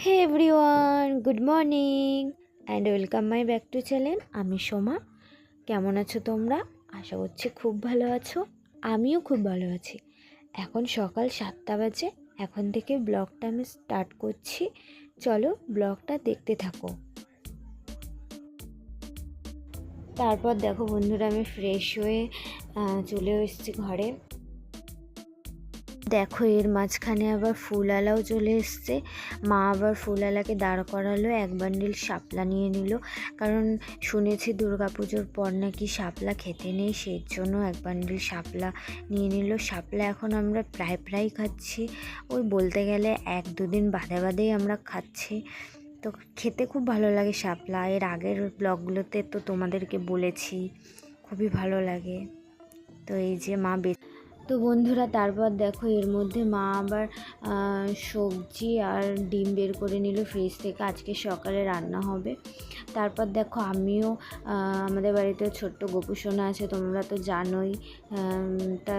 Hey everyone, good morning and welcome my back to channel. আমি সোমা। কেমন আছো তোমরা? আশা করছি খুব ভালো আছো। আমিও খুব ভালো আছি। এখন সকাল 7টা বাজে। এখন থেকে ব্লগটা আমি স্টার্ট করছি। চলো ব্লগটা দেখতে থাকো। তারপর দেখো বন্ধুরা, আমি ফ্রেশ হয়ে চলে এসেছি ঘরে। দেখো এর মাঝখানে আবার ফুলআলাও চলে এসছে। মা আবার ফুলআলাকে দাঁড় করালো, এক বান্ডিল শাপলা নিয়ে নিল, কারণ শুনেছি দুর্গাপুজোর পর নাকি শাপলা খেতে নেই, সেই জন্য এক বান্ডিল শাপলা নিয়ে নিল। শাপলা এখন আমরা প্রায় খাচ্ছি, ওই বলতে গেলে 1-2 দিন বাদে আমরা খাচ্ছি। তো খেতে খুব ভালো লাগে শাপলা। এর আগের ব্লগগুলোতে তো তোমাদেরকে বলেছি, খুবই ভালো লাগে। তো এই যে মা তো বন্ধুরা, তারপর দেখো এর মধ্যে মা আবার সবজি আর ডিম বের করে নিল ফ্রিজ থেকে, আজকে সকালে রান্না হবে। তারপর দেখো আমিও আমাদের বাড়িতে ছোট্ট গোপুসোনা আছে, তোমরা তো জানোই। তা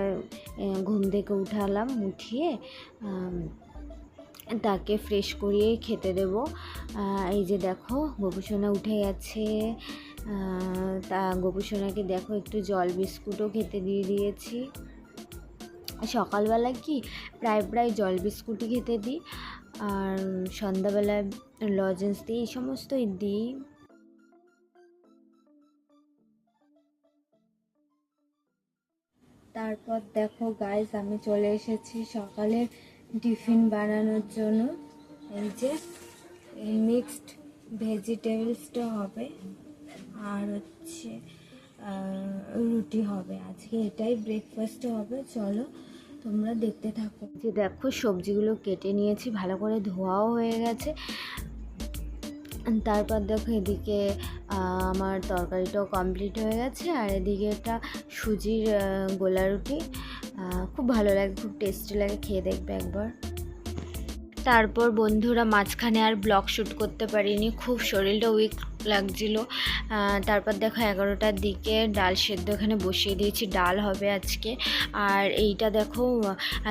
ঘুম থেকে উঠিয়ে তাকে ফ্রেশ করিয়েই খেতে দেব। এই যে দেখো গোপুসোনা উঠে গেছে। তা গোপুসোনাকে দেখো একটু জল বিস্কুটও খেতে দিয়ে দিয়েছি। সকালবেলা কি প্রায় জল বিস্কুটই খেতে দিই, আর সন্ধ্যাবেলায় লজেন্স দিই, এই সমস্তই দিই। তারপর দেখো গাইস, আমি চলে এসেছি সকালের টিফিন বানানোর জন্য। এই যে মিক্সড ভেজিটেবলসটা হবে, আর হচ্ছে রুটি হবে। আজকে এটাই ব্রেকফাস্টে হবে। চলো তোমরা দেখতে থাকো। যে দেখো সবজিগুলো কেটে নিয়েছি, ভালো করে ধোয়াও হয়ে গেছে। তারপর দেখো এদিকে আমার তরকারিটাও কমপ্লিট হয়ে গেছে, আর এদিকে একটা সুজির গোলা রুটি। খুব ভালো লাগে, খুব টেস্টি লাগে, খেয়ে দেখবে একবার। তারপর বন্ধুরা, মাঝখানে আর ব্লগ শ্যুট করতে পারিনি, খুব শরীরটা উইক লাগছিল। তারপর দেখো 11টার দিকে ডাল সেদ্ধ এখানে বসিয়ে দিয়েছি, ডাল হবে আজকে। আর এইটা দেখো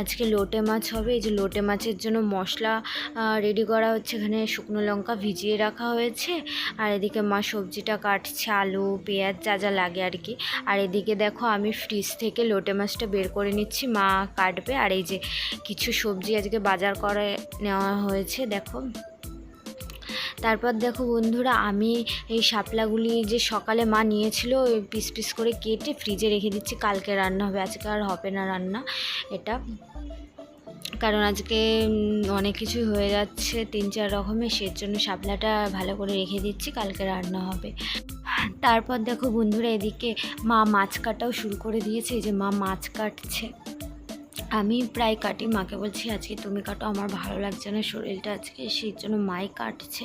আজকে লোটে মাছ হবে। এই যে লোটে মাছের জন্য মশলা রেডি করা হচ্ছে, এখানে শুকনো লঙ্কা ভিজিয়ে রাখা হয়েছে, আর এদিকে মা সবজিটা কাটছে, আলু পেঁয়াজ যা লাগে আর কি। আর এদিকে দেখো আমি ফ্রিজ থেকে লোটে মাছটা বের করে নিচ্ছি, মা কাটবে। আর এই যে কিছু সবজি আজকে বাজার করে নেওয়া হয়েছে দেখো। তারপর দেখো বন্ধুরা, আমি এই শাপলাগুলি যে সকালে মা নিয়েছিল ওই পিস করে কেটে ফ্রিজে রেখে দিচ্ছি, কালকে রান্না হবে, আজকে আর হবে না রান্না এটা, কারণ আজকে অনেক কিছু হয়ে যাচ্ছে 3-4 রকমের, সেই জন্য শাপলাটা ভালো করে রেখে দিচ্ছি, কালকে রান্না হবে। তারপর দেখো বন্ধুরা, এদিকে মা মাছ কাটাও শুরু করে দিয়েছে। এই যে মা মাছ কাটছে, আমি প্রায় কাটি, মাকে বলছি আজকে তুমি কাটো, আমার ভালো লাগছে না শরীরটা আজকে, সেই জন্য মাই কাটছে।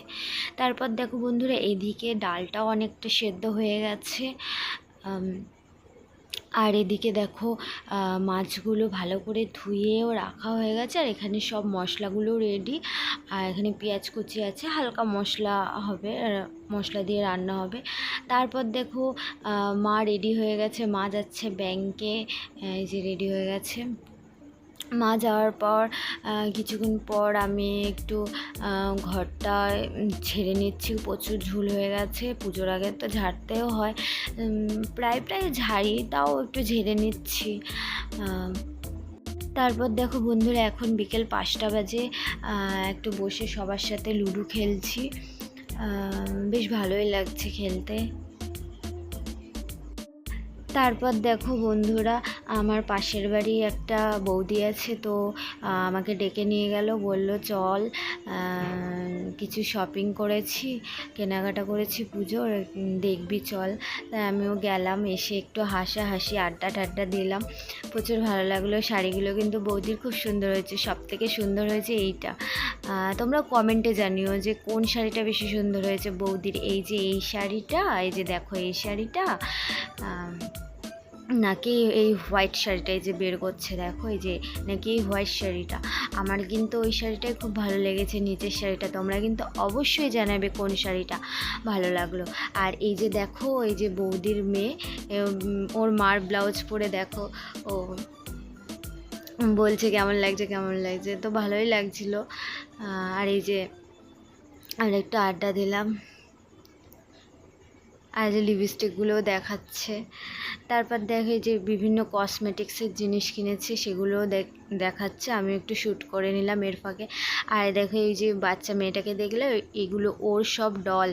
তারপর দেখো বন্ধুরা, এদিকে ডালটাও অনেকটা সেদ্ধ হয়ে গেছে। আর এদিকে দেখো মাছগুলো ভালো করে ধুয়েও রাখা হয়ে গেছে, আর এখানে সব মশলাগুলো রেডি। আর এখানে পেঁয়াজ কুচি আছে, হালকা মশলা হবে, মশলা দিয়ে রান্না হবে। তারপর দেখো মা রেডি হয়ে গেছে, মা যাচ্ছে ব্যাংকে। এই যে রেডি হয়ে গেছে মা যাওয়ার পর কিছুক্ষণ পর আমি একটু ঘরটা ঝেড়ে নিচ্ছি, প্রচুর ঝুল হয়ে গেছে, পুজোর আগে তো ঝাড়তেও হয়, প্রায় ঝাড়ি, তাও একটু ঝেড়ে নিচ্ছি। তারপর দেখো বন্ধুরা, এখন বিকেল 5টা বাজে, একটু বসে সবার সাথে লুডো খেলছি, বেশ ভালোই লাগছে খেলতে। তারপর দেখো বন্ধুরা, আমার পাশের বাড়ি একটা বৌদি আছে, তো আমাকে ডেকে নিয়ে গেল, বলল চল কিছু শপিং করেছি, কেনাকাটা করেছি পুজোর, দেখবি চল। তাই আমিও গেলাম, এসে একটু হাসাহাসি আড্ডা টাড্ডা দিলাম, প্রচুর ভালো লাগলো। শাড়িগুলো কিন্তু বৌদির খুব সুন্দর হয়েছে, সব থেকে সুন্দর হয়েছে এইটা। তোমরা কমেন্টে জানিও যে কোন শাড়িটা বেশি সুন্দর হয়েছে বৌদির, এই যে এই শাড়িটা, এই যে দেখো এই শাড়িটা, নাকি এই হোয়াইট শাড়িটাই যে বের করছে দেখো, এই যে নাকি এই হোয়াইট শাড়িটা। আমার কিন্তু ওই শাড়িটাই খুব ভালো লেগেছে, নিচের শাড়িটা। তোমরা কিন্তু অবশ্যই জানাবে কোন শাড়িটা ভালো লাগলো। আর এই যে দেখো, এই যে বৌদির মেয়ে, ওর মার ব্লাউজ পরে দেখো, ও বলছে কেমন লাগছে, তো ভালোই লাগছিল। আর এই যে আর একটু আড্ডা দিলাম। আর যে লিপস্টিকগুলোও দেখাচ্ছে। তারপর দেখে যে বিভিন্ন কসমেটিক্সের জিনিস কিনেছে, সেগুলোও দেখাচ্ছে। আমি একটু শ্যুট করে নিলাম এর ফাঁকে। আর দেখো এই যে বাচ্চা মেয়েটাকে দেখলে, এগুলো ওর সব ডল,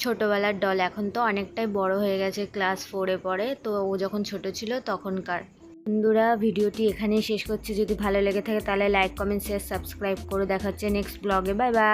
ছোটোবেলার ডল। এখন তো অনেকটাই বড় হয়ে গেছে, ক্লাস 4-এ পড়ে। তো ও যখন ছোট ছিল তখনকার। বন্ধুরা, ভিডিওটি এখানেই শেষ করছি। যদি ভালো লেগে থাকে তাহলে লাইক, কমেন্ট, শেয়ার, সাবস্ক্রাইব করে। দেখা হচ্ছে নেক্সট ব্লগে। Bye bye.